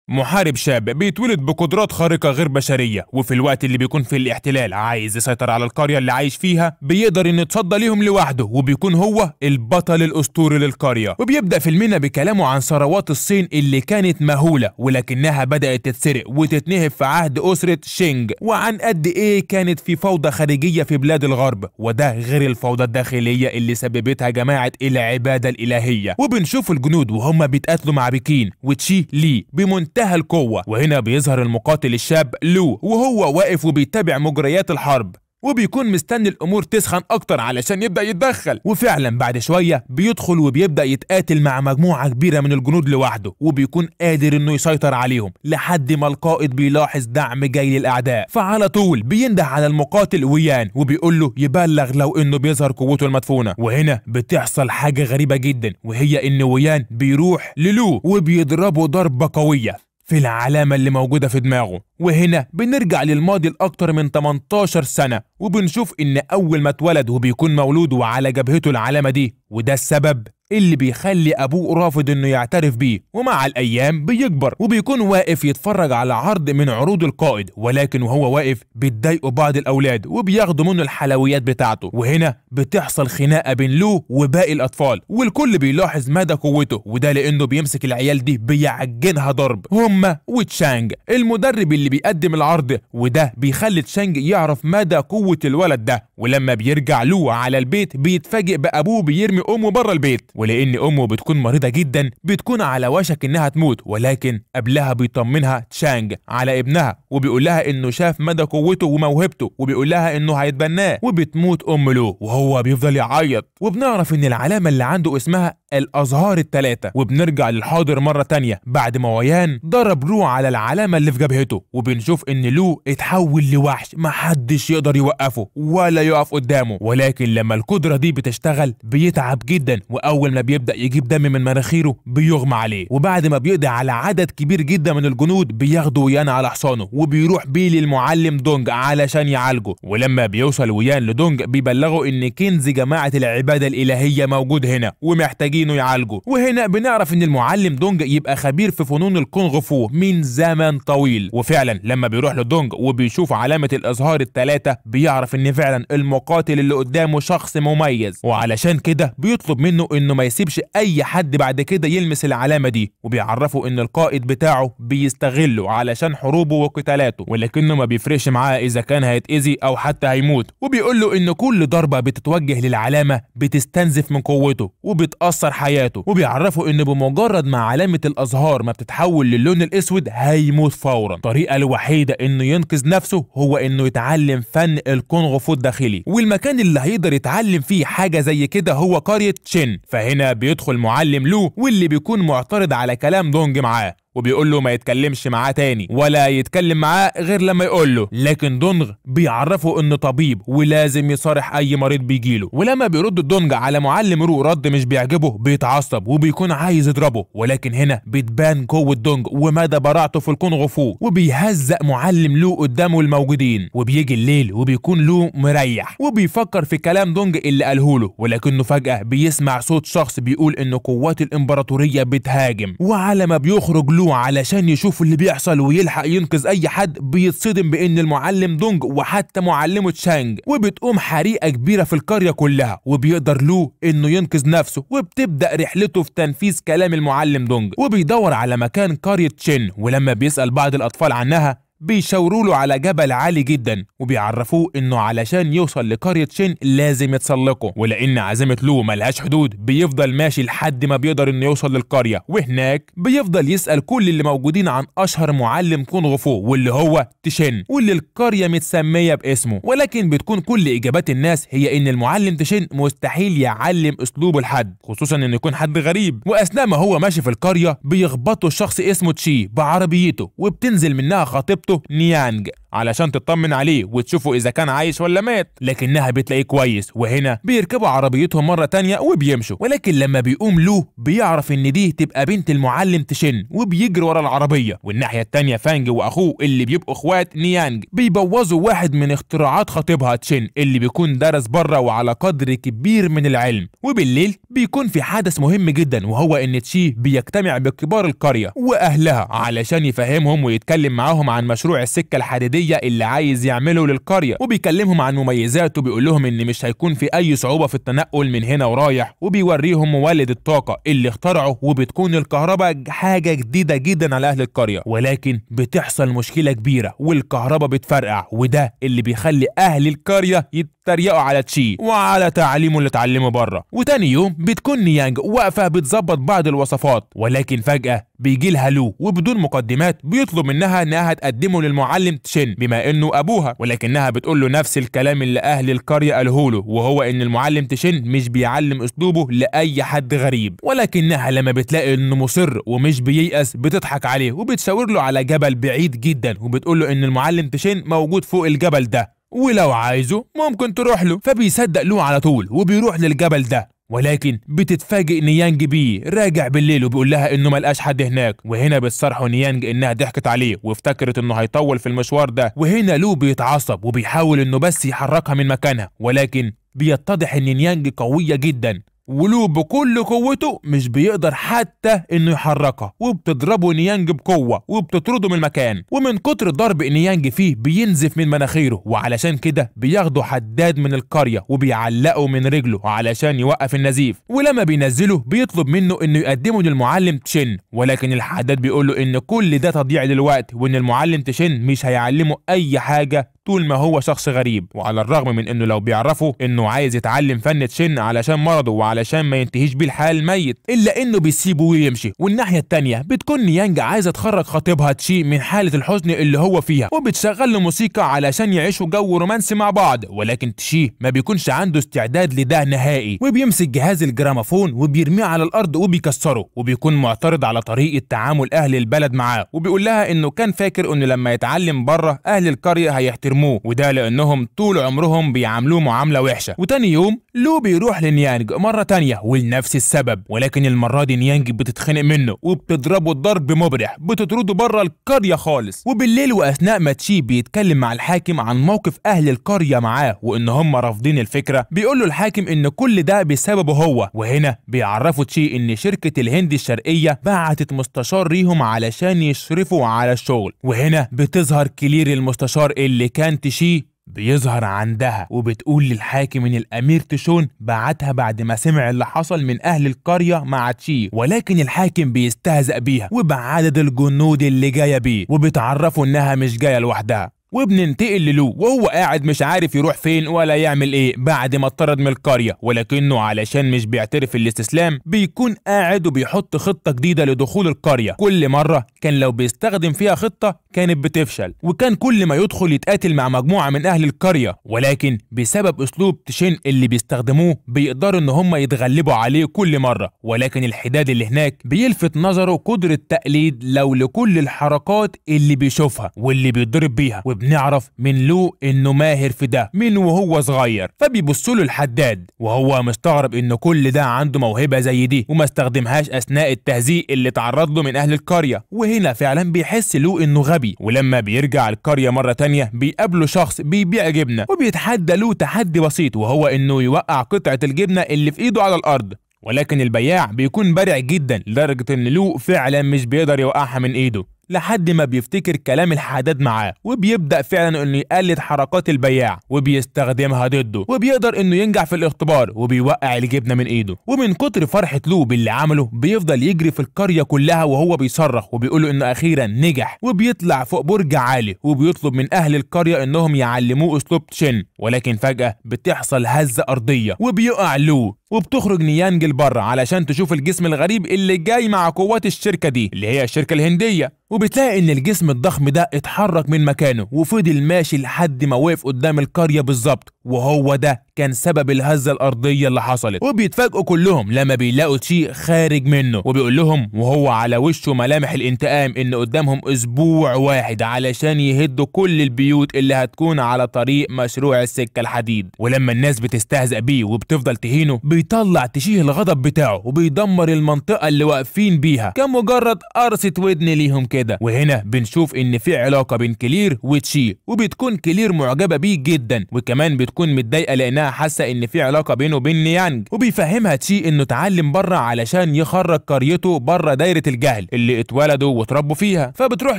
محارب شاب بيتولد بقدرات خارقة غير بشرية، وفي الوقت اللي بيكون فيه الاحتلال عايز يسيطر على القرية اللي عايش فيها بيقدر انه يتصدى ليهم لوحده، وبيكون هو البطل الأسطوري للقرية. وبيبدأ فيلمنا بكلامه عن ثروات الصين اللي كانت مهولة ولكنها بدأت تتسرق وتتنهب في عهد أسرة شينج، وعن قد ايه كانت في فوضى خارجية في بلاد الغرب، وده غير الفوضى الداخلية اللي سببتها جماعة العبادة الإلهية. وبنشوف الجنود وهم بيتقاتلوا مع بكين وتشي لي بمنتهى القوة، وهنا بيظهر المقاتل الشاب لو وهو واقف وبيتابع مجريات الحرب، وبيكون مستني الامور تسخن اكتر علشان يبدا يتدخل. وفعلا بعد شويه بيدخل وبيبدا يتقاتل مع مجموعه كبيره من الجنود لوحده، وبيكون قادر انه يسيطر عليهم لحد ما القائد بيلاحظ دعم جاي للاعداء، فعلى طول بينده على المقاتل ويان وبيقول له يبلغ لو انه بيظهر قوته المدفونه. وهنا بتحصل حاجه غريبه جدا، وهي ان ويان بيروح للو وبيضربه ضربه قويه في العلامة اللي موجودة في دماغه. وهنا بنرجع للماضي لأكتر من 18 سنة، وبنشوف إن أول ما اتولد وبيكون مولود وعلى جبهته العلامة دي، وده السبب اللي بيخلي أبوه رافض إنه يعترف بيه. ومع الأيام بيكبر وبيكون واقف يتفرج على عرض من عروض القائد، ولكن وهو واقف بيتضايقوا بعض الأولاد وبياخدوا منه الحلويات بتاعته. وهنا بتحصل خناقة بين لو وباقي الأطفال، والكل بيلاحظ مدى قوته، وده لأنه بيمسك العيال دي بيعجنها ضرب، هما وتشانج المدرب اللي بيقدم العرض، وده بيخلي تشانج يعرف مدى قوة الولد ده. ولما بيرجع لو على البيت بيتفاجئ بأبوه بيرمي أمه بره البيت، ولأن أمه بتكون مريضة جدا بتكون على وشك إنها تموت، ولكن قبلها بيطمنها تشانج على ابنها وبيقول لها إنه شاف مدى قوته وموهبته، وبيقول لها إنه هيتبناه. وبتموت أم لو وهو بيفضل يعيط، وبنعرف إن العلامة اللي عنده اسمها الأزهار الثلاثة. وبنرجع للحاضر مرة تانية بعد ما ويان ضرب لو على العلامة اللي في جبهته، وبنشوف إن لو اتحول لوحش محدش يقدر يوقفه ولا يقف قدامه. ولكن لما القدرة دي بتشتغل بيتعب جدا، وأول ما بيبدأ يجيب دم من مناخيره بيغمى عليه. وبعد ما بيقضي على عدد كبير جدا من الجنود بياخدوا ويان على حصانه وبيروح بيه للمعلم دونج علشان يعالجه. ولما بيوصل ويان لدونج بيبلغوا إن كنز جماعة العبادة الإلهية موجود هنا ومحتاجينه يعالجه. وهنا بنعرف إن المعلم دونج يبقى خبير في فنون الكونغ فو من زمن طويل. وفعلا لما بيروح لدونج وبيشوف علامة الأزهار الثلاثة بيعرف إن فعلا المقاتل اللي قدامه شخص مميز، وعلشان كده بيطلب منه إنه ما يسيبش أي حد بعد كده يلمس العلامة دي، وبيعرفه إن القائد بتاعه بيستغله علشان حروبه وقتالاته، ولكنه ما بيفرقش معاه إذا كان هيتأذي أو حتى هيموت. وبيقول له إن كل ضربة بتتوجه للعلامة بتستنزف من قوته وبتأثر حياته، وبيعرفه إن بمجرد ما علامة الأزهار ما بتتحول للون الأسود هيموت فورا. الطريقة الوحيدة إنه ينقذ نفسه هو إنه يتعلم فن الكونغ فو الداخلي، والمكان اللي هيقدر يتعلم فيه حاجة زي كده هو قرية تشين. فهنا بيدخل معلم لو واللي بيكون معترض على كلام دونج معاه، وبيقول له ما يتكلمش معاه تاني ولا يتكلم معاه غير لما يقول له. لكن دونج بيعرفه انه طبيب ولازم يصارح اي مريض بيجيله. ولما بيرد دونج على معلم رو رد مش بيعجبه بيتعصب وبيكون عايز يضربه، ولكن هنا بتبان قوة دونج ومدى براعته في الكونغ فو، وبيهزق معلم لو قدامه الموجودين. وبيجي الليل وبيكون لو مريح وبيفكر في كلام دونج اللي قاله له، ولكنه فجأة بيسمع صوت شخص بيقول ان قوات الامبراطورية بتهاجم. وعلى ما بيخرج لو علشان يشوف اللي بيحصل ويلحق ينقذ اي حد بيتصدم بان المعلم دونج وحتى معلمه تشانج، وبتقوم حريقه كبيره في القريه كلها، وبيقدر لو انه ينقذ نفسه، وبتبدا رحلته في تنفيذ كلام المعلم دونج، وبيدور على مكان قريه تشين. ولما بيسال بعض الاطفال عنها بيشاوروا له على جبل عالي جدا، وبيعرفوه انه علشان يوصل لقرية تشين لازم يتسلقه، ولان عزيمة لو ملهاش حدود بيفضل ماشي لحد ما بيقدر انه يوصل للقرية. وهناك بيفضل يسأل كل اللي موجودين عن اشهر معلم كونغ فو واللي هو تشين، واللي القرية متسمية باسمه، ولكن بتكون كل اجابات الناس هي ان المعلم تشين مستحيل يعلم اسلوبه لحد، خصوصا ان يكون حد غريب. واثناء ما هو ماشي في القرية بيخبطه شخص اسمه تشي بعربيته، وبتنزل منها خطيبته نيانج علشان تطمن عليه وتشوفوا اذا كان عايش ولا مات، لكنها بتلاقيه كويس. وهنا بيركبوا عربيتهم مرة تانية وبيمشوا، ولكن لما بيقوم لو بيعرف ان دي تبقى بنت المعلم تشين وبيجري ورا العربية. والناحية التانية فانج واخوه اللي بيبقوا اخوات نيانج بيبوظوا واحد من اختراعات خطيبها تشين اللي بيكون درس بره وعلى قدر كبير من العلم. وبالليل بيكون في حدث مهم جدا، وهو ان تشي بيجتمع بكبار القرية واهلها علشان يفهمهم ويتكلم معاهم عن مشروع السكة الحديدية اللي عايز يعمله للقرية، وبيكلمهم عن مميزاته وبيقول لهم ان مش هيكون في اي صعوبة في التنقل من هنا ورايح، وبيوريهم مولد الطاقة اللي اخترعه، وبتكون الكهرباء حاجة جديدة جدا على اهل القرية. ولكن بتحصل مشكلة كبيرة والكهرباء بتفرقع، وده اللي بيخلي اهل القرية يتريقوا على تشي وعلى تعليمه اللي اتعلمه بره. وتاني يوم بتكون نيانج واقفة بتظبط بعض الوصفات، ولكن فجأة بيجي لها لو وبدون مقدمات بيطلب منها انها تقدمه للمعلم تشين بما انه ابوها، ولكنها بتقول له نفس الكلام اللي اهل القريه قالوه له، وهو ان المعلم تشين مش بيعلم اسلوبه لاي حد غريب. ولكنها لما بتلاقي انه مصر ومش بييأس بتضحك عليه وبتشاور له على جبل بعيد جدا، وبتقول له ان المعلم تشين موجود فوق الجبل ده ولو عايزه ممكن تروح له. فبيصدق له على طول وبيروح للجبل ده، ولكن بتتفاجئ نيانج بيه راجع بالليل وبيقول لها انه ملقاش حد هناك. وهنا بتصرحه نيانج انها ضحكت عليه وافتكرت انه هيطول في المشوار ده. وهنا لو بيتعصب وبيحاول انه بس يحركها من مكانها، ولكن بيتضح ان نيانج قوية جدا، ولو بكل قوته مش بيقدر حتى انه يحركها، وبتضربه نيانج بقوه وبتطرده من المكان. ومن كتر ضرب نيانج فيه بينزف من مناخيره، وعلشان كده بياخدوا حداد من القريه وبيعلقوا من رجله علشان يوقف النزيف. ولما بينزله بيطلب منه انه يقدمه للمعلم تشين، ولكن الحداد بيقول له ان كل ده تضييع للوقت، وان المعلم تشين مش هيعلمه اي حاجه طول ما هو شخص غريب. وعلى الرغم من انه لو بيعرفوا انه عايز يتعلم فن تشين علشان مرضه وعلشان ما ينتهيش بيه الحال ميت، الا انه بيسيبه ويمشي. والناحيه التانيه بتكون نيانج عايزه تخرج خطيبها تشي من حاله الحزن اللي هو فيها، وبتشغل له موسيقى علشان يعيشوا جو رومانسي مع بعض. ولكن تشي ما بيكونش عنده استعداد لده نهائي، وبيمسك جهاز الجراموفون وبيرميه على الارض وبيكسره، وبيكون معترض على طريقه تعامل اهل البلد معاه، وبيقول لها انه كان فاكر انه لما يتعلم بره اهل القريه هيحترموه، وده لانهم طول عمرهم بيعاملوه معامله وحشه. وتاني يوم لو بيروح لنيانج مره تانيه ولنفس السبب، ولكن المره دي نيانج بتتخنق منه وبتضربه ضرب مبرح بتطرده بره القريه خالص. وبالليل واثناء ما تشي بيتكلم مع الحاكم عن موقف اهل القريه معاه وان هم رافضين الفكره، بيقول له الحاكم ان كل ده بسببه هو. وهنا بيعرفوا تشي ان شركه الهند الشرقيه بعتت مستشار ليهم علشان يشرفوا على الشغل. وهنا بتظهر كلير المستشار اللي كان تشي بيظهر عندها، وبتقول للحاكم ان الامير تشون بعتها بعد ما سمع اللي حصل من اهل القريه مع تشي. ولكن الحاكم بيستهزأ بيها وبعدد الجنود اللي جايه بيه، وبتعرفوا انها مش جايه لوحدها. وبننتقل للو وهو قاعد مش عارف يروح فين ولا يعمل ايه بعد ما اتطرد من القريه، ولكنه علشان مش بيعترف الاستسلام بيكون قاعد وبيحط خطه جديده لدخول القريه. كل مره كان لو بيستخدم فيها خطه كانت بتفشل، وكان كل ما يدخل يتقاتل مع مجموعه من اهل القريه، ولكن بسبب اسلوب تشين اللي بيستخدموه بيقدروا ان هم يتغلبوا عليه كل مره. ولكن الحداد اللي هناك بيلفت نظره قدره تقليد لو لكل الحركات اللي بيشوفها واللي بيتضرب بيها، بنعرف من لو انه ماهر في ده من وهو صغير. فبيبص له الحداد وهو مستغرب انه كل ده عنده موهبه زي دي وما استخدمهاش اثناء التهزيء اللي تعرض له من اهل القريه. وهنا فعلا بيحس لو انه غبي. ولما بيرجع القريه مره تانيه بيقابله شخص بيبيع جبنه، وبيتحدى له تحدي بسيط وهو انه يوقع قطعه الجبنه اللي في ايده على الارض. ولكن البياع بيكون بارع جدا لدرجه ان لو فعلا مش بيقدر يوقعها من ايده، لحد ما بيفتكر كلام الحداد معاه وبيبدأ فعلا انه يقلد حركات البياع وبيستخدمها ضده، وبيقدر انه ينجح في الاختبار وبيوقع الجبنه من ايده. ومن كتر فرحه لو باللي عمله بيفضل يجري في القريه كلها وهو بيصرخ وبيقولوا انه اخيرا نجح، وبيطلع فوق برج عالي وبيطلب من اهل القريه انهم يعلموه اسلوب تشين. ولكن فجاه بتحصل هزه ارضيه وبيقع لو وبتخرج نيانج لبره علشان تشوف الجسم الغريب اللي جاي مع قوات الشركة دي اللي هي الشركة الهندية، وبتلاقي ان الجسم الضخم ده اتحرك من مكانه وفضل ماشي لحد ما وقف قدام القرية بالظبط، وهو ده كان سبب الهزة الأرضية اللي حصلت. وبيتفاجئوا كلهم لما بيلاقوا تشي خارج منه، وبيقول لهم وهو على وشه ملامح الانتقام ان قدامهم اسبوع واحد علشان يهدوا كل البيوت اللي هتكون على طريق مشروع السكة الحديد. ولما الناس بتستهزأ بيه وبتفضل تهينه بيطلع تشي الغضب بتاعه وبيدمر المنطقة اللي واقفين بيها كمجرد قرصة ودن ليهم كده. وهنا بنشوف ان في علاقة بين كلير وتشي، وبتكون كلير معجبة بيه جدا، وكمان بتكون متضايقة لانها حاسة ان في علاقة بينه وبين نيانج. وبيفهمها تشي انه اتعلم بره علشان يخرج قريته بره دايرة الجهل اللي اتولدوا واتربوا فيها. فبتروح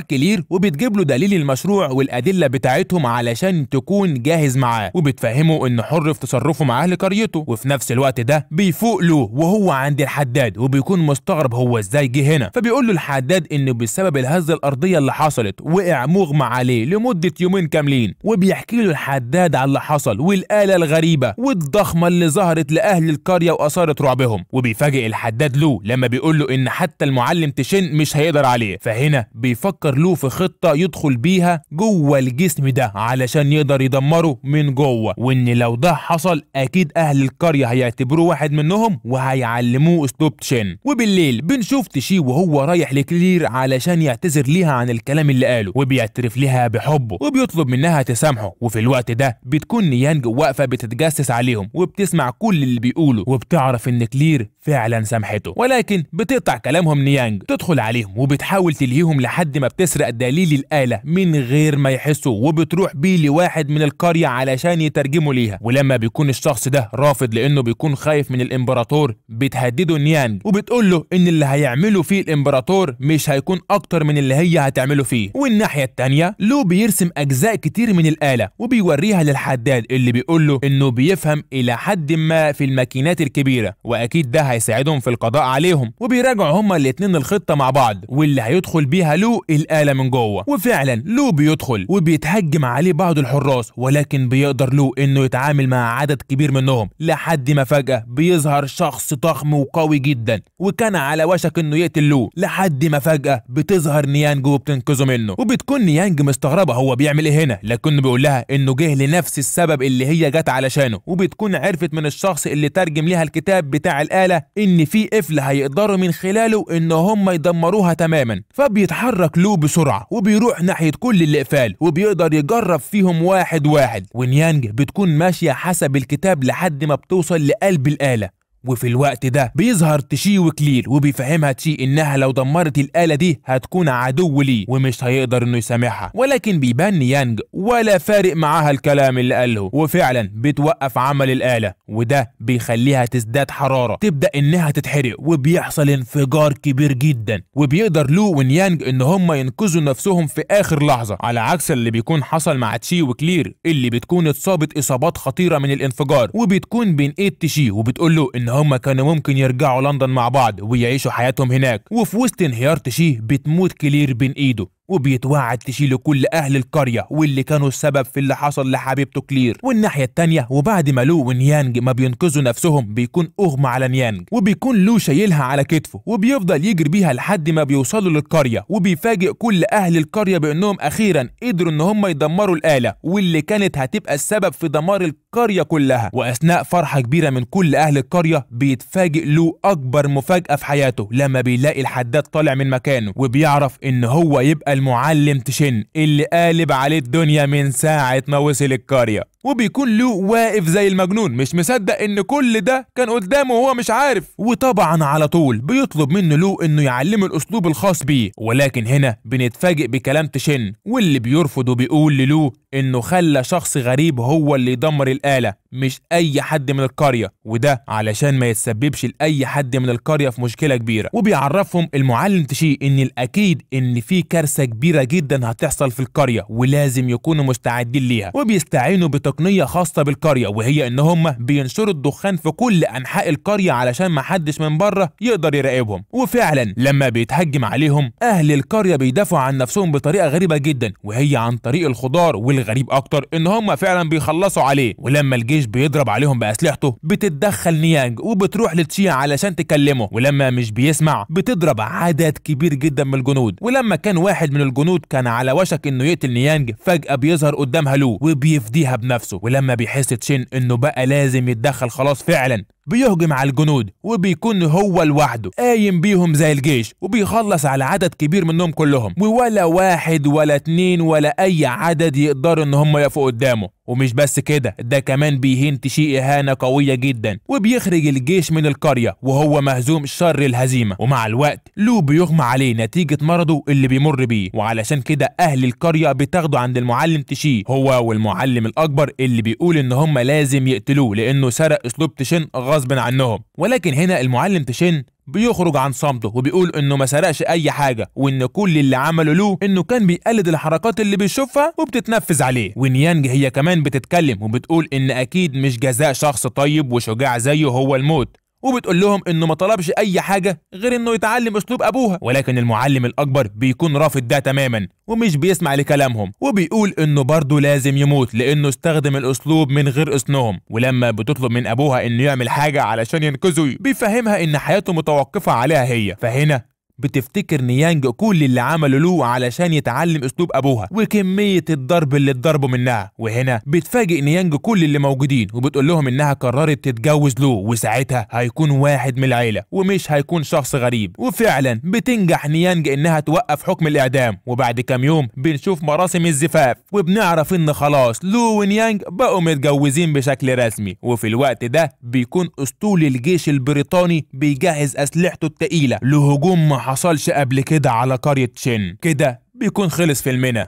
كلير وبتجيب له دليل المشروع والادلة بتاعتهم علشان تكون جاهز معاه، وبتفهمه انه حر في تصرفه مع اهل قريته. وفي نفس الوقت ده بيفوق له وهو عند الحداد وبيكون مستغرب هو ازاي جه هنا. فبيقول له الحداد انه بسبب الهزة الارضية اللي حصلت وقع مغمى عليه لمدة يومين كاملين، وبيحكي له الحداد على اللي حصل والآلة الغريبة والضخمة اللي ظهرت لأهل القرية وأثارت رعبهم. وبيفاجئ الحداد له لما بيقول له إن حتى المعلم تشين مش هيقدر عليه. فهنا بيفكر له في خطة يدخل بيها جوه الجسم ده علشان يقدر يدمره من جوه، وإن لو ده حصل أكيد أهل القرية هيعتبروه واحد منهم وهيعلموه أسلوب تشين. وبالليل بنشوف تشي وهو رايح لكلير علشان يعتذر ليها عن الكلام اللي قاله، وبيعترف لها بحبه وبيطلب منها تسامحه. وفي الوقت ده بتكون نيانج واقفة بتتجسس عليهم وبتسمع كل اللي بيقوله، وبتعرف ان كلير فعلا سامحته، ولكن بتقطع كلامهم نيانج، تدخل عليهم وبتحاول تلهيهم لحد ما بتسرق دليل الآلة من غير ما يحسوا، وبتروح بيه لواحد من القرية علشان يترجموا ليها. ولما بيكون الشخص ده رافض لانه بيكون خايف من الامبراطور بتهدده نيانج وبتقول له ان اللي هيعمله فيه الامبراطور مش هيكون اكتر من اللي هي هتعمله فيه. والناحية التانية لو بيرسم اجزاء كتير من الآلة وبيوريها للحداد اللي بيقول له انه بيفهم الى حد ما في الماكينات الكبيرة، واكيد ده هيساعدهم في القضاء عليهم. وبيراجعوا هما الاتنين الخطة مع بعض واللي هيدخل بيها لو الآلة من جوه. وفعلا لو بيدخل وبيتهجم عليه بعض الحراس، ولكن بيقدر لو انه يتعامل مع عدد كبير منهم لحد ما فجأة بيظهر شخص ضخم وقوي جدا وكان على وشك انه يقتل لو، لحد ما فجأة بتظهر نيانج وبتنقذه منه. وبتكون نيانج مستغربة هو بيعمل ايه هنا، لكنه بيقول لها انه جه لنفس السبب اللي هي جت علشانه. وبتكون عرفت من الشخص اللي ترجم ليها الكتاب بتاع الآلة ان في قفل هيقدروا من خلاله ان هم يدمروها تماما. فبيتحرك لو بسرعة وبيروح ناحية كل الاقفال وبيقدر يجرب فيهم واحد واحد، ونيانج بتكون ماشية حسب الكتاب لحد ما بتوصل لقلب الآلة. وفي الوقت ده بيظهر تشي وكلير وبيفهمها تشي انها لو دمرت الآلة دي هتكون عدو ليه ومش هيقدر انه يسامحها، ولكن بيبان نيانج ولا فارق معاها الكلام اللي قاله، وفعلا بتوقف عمل الآلة، وده بيخليها تزداد حرارة تبدأ انها تتحرق وبيحصل انفجار كبير جدا. وبيقدر لو ونيانج ان هم ينقذوا نفسهم في اخر لحظة، على عكس اللي بيكون حصل مع تشي وكلير اللي بتكون اتصابت اصابات خطيرة من الانفجار. وبتكون بين ايد تشي وبتقول له ان هما كانوا ممكن يرجعوا لندن مع بعض ويعيشوا حياتهم هناك. وفي وسط انهيار تشي بتموت كلير بين ايده، وبيتوعد تشي لكل اهل القريه واللي كانوا السبب في اللي حصل لحبيبته كلير. والناحيه التانيه وبعد ما لو ونيانج ما بينقذوا نفسهم بيكون اغمى على نيانج، وبيكون لو شايلها على كتفه وبيفضل يجري بيها لحد ما بيوصلوا للقريه. وبيفاجئ كل اهل القريه بانهم اخيرا قدروا ان هم يدمروا الآلة واللي كانت هتبقى السبب في دمار القريه كلها. واثناء فرحه كبيره من كل اهل القريه بيتفاجئ لو اكبر مفاجاه في حياته لما بيلاقي الحداد طالع من مكانه وبيعرف ان هو يبقى المعلم تشين اللي قالب عليه الدنيا من ساعة ما وصل القرية. وبيكون لو واقف زي المجنون مش مصدق ان كل ده كان قدامه وهو مش عارف. وطبعا على طول بيطلب منه لو انه يعلمه الاسلوب الخاص بيه، ولكن هنا بنتفاجئ بكلام تشين واللي بيرفض وبيقول للو انه خلى شخص غريب هو اللي يدمر الآلة مش اي حد من القرية، وده علشان ما يتسببش لاي حد من القرية في مشكلة كبيرة. وبيعرفهم المعلم تشي ان الاكيد ان في كارثة كبيرة جدا هتحصل في القرية ولازم يكونوا مستعدين ليها، وبيستعينوا تقنية خاصة بالقرية، وهي ان هم بينشروا الدخان في كل انحاء القرية علشان محدش من بره يقدر يراقبهم. وفعلا لما بيتهجم عليهم اهل القرية بيدافعوا عن نفسهم بطريقة غريبة جدا، وهي عن طريق الخضار، والغريب اكتر ان هم فعلا بيخلصوا عليه. ولما الجيش بيضرب عليهم باسلحته بتتدخل نيانج وبتروح لتشي علشان تكلمه، ولما مش بيسمع بتضرب عدد كبير جدا من الجنود. ولما كان واحد من الجنود كان على وشك انه يقتل نيانج، فجأة بيظهر قدامها لو وبيفديها بنفسه. ولما بيحس تشين انه بقى لازم يتدخل خلاص فعلا، بيهجم على الجنود وبيكون هو لوحده قايم بيهم زي الجيش، وبيخلص على عدد كبير منهم كلهم، ولا واحد ولا اتنين ولا اي عدد يقدروا ان هم يقفوا قدامه. ومش بس كده، ده كمان بيهين تشي اهانة قوية جدا، وبيخرج الجيش من القرية وهو مهزوم شر الهزيمة. ومع الوقت لو بيغمى عليه نتيجة مرضه اللي بيمر بيه، وعلشان كده اهل القرية بتاخده عند المعلم تشي هو والمعلم الاكبر اللي بيقول ان هم لازم يقتلوه لانه سرق اسلوب تشين غصب عنهم. ولكن هنا المعلم تشين بيخرج عن صمته وبيقول انه ما سرقش اي حاجه، وان كل اللي عمله له انه كان بيقلد الحركات اللي بيشوفها وبتتنفذ عليه. ونيانج هي كمان بتتكلم وبتقول ان اكيد مش جزاء شخص طيب وشجاع زيه هو الموت، وبتقول لهم انه ما طلبش اي حاجه غير انه يتعلم اسلوب ابوها. ولكن المعلم الاكبر بيكون رافض ده تماما ومش بيسمع لكلامهم، وبيقول انه برضه لازم يموت لانه استخدم الاسلوب من غير اذنهم. ولما بتطلب من ابوها انه يعمل حاجه علشان ينقذه بيفهمها ان حياته متوقفه عليها هي. فهنا بتفتكر نيانج كل اللي عمله له علشان يتعلم اسلوب ابوها وكميه الضرب اللي اتضربوا منها. وهنا بتفاجئ نيانج كل اللي موجودين وبتقول لهم انها قررت تتجوز له، وساعتها هيكون واحد من العيله ومش هيكون شخص غريب. وفعلا بتنجح نيانج انها توقف حكم الاعدام، وبعد كام يوم بنشوف مراسم الزفاف وبنعرف ان خلاص لو ونيانج بقوا متجوزين بشكل رسمي. وفي الوقت ده بيكون اسطول الجيش البريطاني بيجهز اسلحته الثقيله لهجوم ما حصلش قبل كده على قرية تشين. كده بيكون خلص فيلمنا.